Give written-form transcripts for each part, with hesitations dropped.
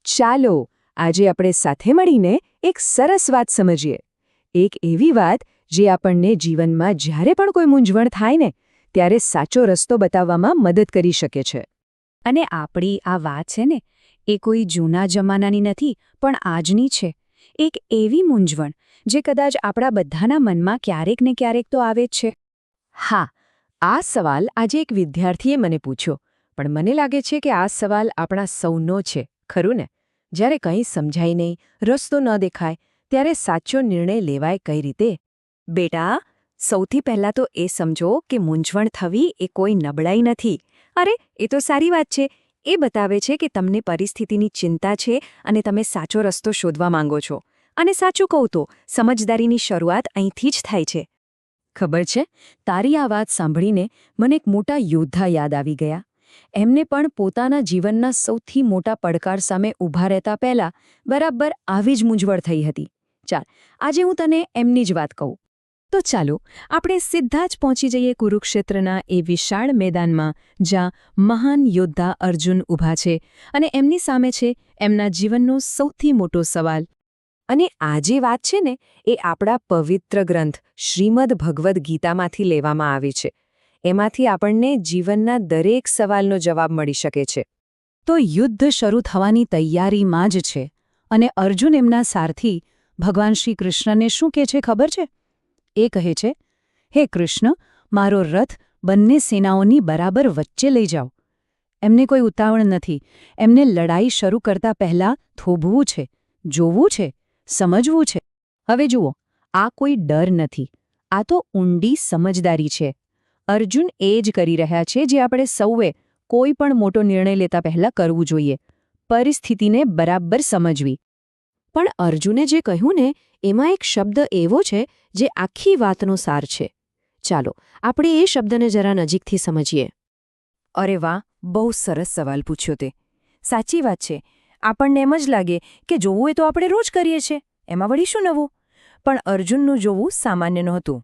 ચાલો આજે આપણે સાથે મળીને એક સરસ વાત સમજીએ. એક એવી વાત જે આપણને જીવનમાં જ્યારે પણ કોઈ મૂંઝવણ થાય ને ત્યારે સાચો રસ્તો બતાવવામાં મદદ કરી શકે છે. અને આપણી આ વાત છે ને એ કોઈ જૂના જમાનાની નથી પણ આજની છે. એક એવી મૂંઝવણ જે કદાચ આપણા બધાના મનમાં ક્યારેક ને ક્યારેક તો આવે જ છે. હા, આ સવાલ આજે એક વિદ્યાર્થીએ મને પૂછ્યો, પણ મને લાગે છે કે આ સવાલ આપણા સૌનો છે, ખરું ને? જ્યારે કંઈ સમજાય નહીં, રસ્તો ન દેખાય, ત્યારે સાચો નિર્ણય લેવાય કઈ રીતે? બેટા, સૌથી પહેલાં તો એ સમજો કે મૂંઝવણ થવી એ કોઈ નબળાઈ નથી. અરે, એ તો સારી વાત છે. એ બતાવે છે કે તમને પરિસ્થિતિની ચિંતા છે અને તમે સાચો રસ્તો શોધવા માંગો છો. અને સાચું કહું તો સમજદારીની શરૂઆત અહીંથી જ થાય છે. ખબર છે, તારી આ વાત સાંભળીને મને એક મોટા યોદ્ધા યાદ આવી ગયા. એમને પણ પોતાના જીવનના સૌથી મોટા પડકાર સામે ઊભા રહેતા પહેલા બરાબર આવી જ મૂંઝવણ થઈ હતી. ચાલ, આજે હું તને એમની જ વાત કહું. તો ચાલો આપણે સીધા જ પહોંચી જઈએ કુરુક્ષેત્રના એ વિશાળ મેદાનમાં જ્યાં મહાન યોદ્ધા અર્જુન ઊભા છે અને એમની સામે છે એમના જીવનનો સૌથી મોટો સવાલ. અને આ જે વાત છે ને એ આપણા પવિત્ર ગ્રંથ શ્રીમદ ભગવદ્ ગીતામાંથી લેવામાં આવી છે. એમાંથી આપણને જીવનના દરેક સવાલનો જવાબ મળી શકે છે. તો યુદ્ધ શરૂ થવાની તૈયારીમાં જ છે અને અર્જુન એમના સારથી ભગવાન શ્રી કૃષ્ણને શું કહે છે ખબર છે? એ કહે છે, હે કૃષ્ણ, મારો રથ બંને સેનાઓની બરાબર વચ્ચે લઈ જાઓ. એમને કોઈ ઉતાવળ નથી. એમને લડાઈ શરૂ કરતા પહેલાં થોભવું છે, જોવું છે, સમજવું છે. હવે જુઓ, આ કોઈ ડર નથી, આ તો ઊંડી સમજદારી છે. અર્જુન એ જ કરી રહ્યા છે જે આપણે સૌએ કોઈ પણ મોટો નિર્ણય લેતા પહેલાં કરવું જોઈએ: પરિસ્થિતિને બરાબર સમજવી. પણ અર્જુને જે કહ્યું ને એમાં એક શબ્દ એવો છે જે આખી વાતનો સાર છે. ચાલો આપણે એ શબ્દને જરા નજીકથી સમજીએ. અરે વાહ, બહુ સરસ સવાલ પૂછ્યો તે. સાચી વાત છે. આપણને એમ જ લાગે કે જોવું એ તો આપણે રોજ કરીએ છીએ, એમાં વળી શું નવું? પણ અર્જુનનું જોવું સામાન્ય નહોતું.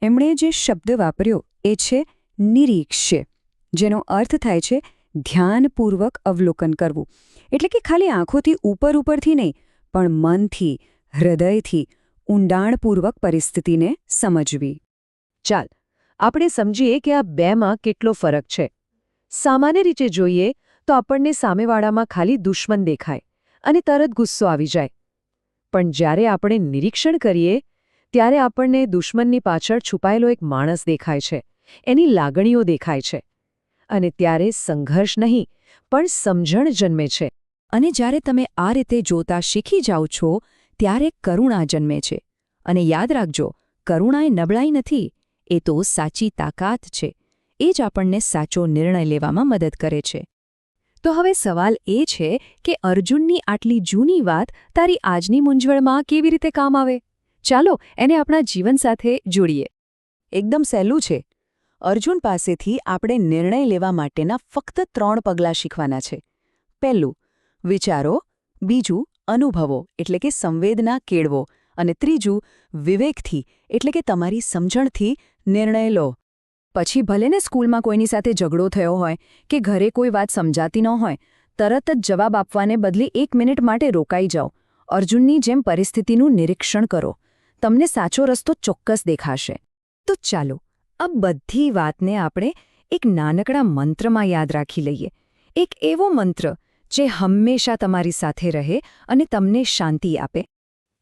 એમણે જે શબ્દ વાપર્યો એ છે નિરીક્ષ્ય, જેનો અર્થ થાય છે ધ્યાનપૂર્વક અવલોકન કરવું. એટલે કે ખાલી આંખોથી ઉપરથી નહીં, પણ મનથી, હૃદયથી ઊંડાણપૂર્વક પરિસ્થિતિને સમજવી. ચાલ, આપણે સમજીએ કે આ બેમાં કેટલો ફરક છે. સામાન્ય રીતે જોઈએ તો આપણને સામેવાળામાં ખાલી દુશ્મન દેખાય અને તરત ગુસ્સો આવી જાય. પણ જ્યારે આપણે નિરીક્ષણ કરીએ ત્યારે આપણને દુશ્મનની પાછળ છુપાયેલો એક માણસ દેખાય છે, એની લાગણીઓ દેખાય છે. અને ત્યારે સંઘર્ષ નહીં પણ સમજણ જન્મે છે. અને જ્યારે તમે આ રીતે જોતા શીખી જાઓ છો ત્યારે કરુણા જન્મે છે. અને યાદ રાખજો, કરુણા એ નબળાઈ નથી, એ તો સાચી તાકાત છે. એ જ આપણને સાચો નિર્ણય લેવામાં મદદ કરે છે. તો હવે સવાલ એ છે કે અર્જુનની આટલી જૂની વાત તારી આજની મૂંઝવણમાં કેવી રીતે કામ આવે? ચાલો એને આપણા જીવન સાથે જોડીએ. એકદમ સહેલું છે. અર્જુન પાસેથી આપણે નિર્ણય લેવા માટેના ફક્ત 3 પગલાં શીખવાના છે. પહેલું, વિચારો. બીજું, અનુભવો એટલે કે સંવેદના કેળવો. અને ત્રીજું, વિવેકથી એટલે કે તમારી સમજણથી નિર્ણય લો. પછી ભલે ને સ્કૂલમાં કોઈની સાથે ઝઘડો થયો હોય કે ઘરે કોઈ વાત સમજાતી ન હોય, તરત જ જવાબ આપવાને બદલે 1 મિનિટ માટે રોકાઈ જાઓ. અર્જુનની જેમ પરિસ્થિતિનું નિરીક્ષણ કરો. તમને સાચો રસ્તો ચોક્કસ દેખાશે. તો ચાલો આ બધી વાતને આપણે એક નાનકડા મંત્રમાં યાદ રાખી લઈએ. એક એવો મંત્ર જે હંમેશા તમારી સાથે રહે અને તમને શાંતિ આપે.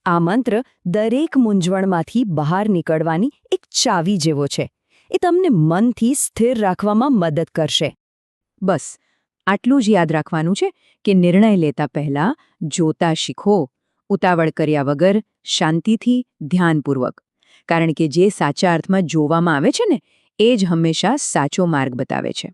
આ મંત્ર દરેક મૂંઝવણમાંથી બહાર નીકળવાની એક ચાવી જેવો છે. એ તમને મનથી સ્થિર રાખવામાં મદદ કરશે. બસ આટલું જ યાદ રાખવાનું છે કે નિર્ણય લેતા પહેલાં જોતા શીખો, ઉતાવળ કર્યા વગર, શાંતિથી, ધ્યાનપૂર્વક. કારણ કે જે સાચા અર્થમાં જોવામાં આવે છે ને એ જ હંમેશા સાચો માર્ગ બતાવે છે.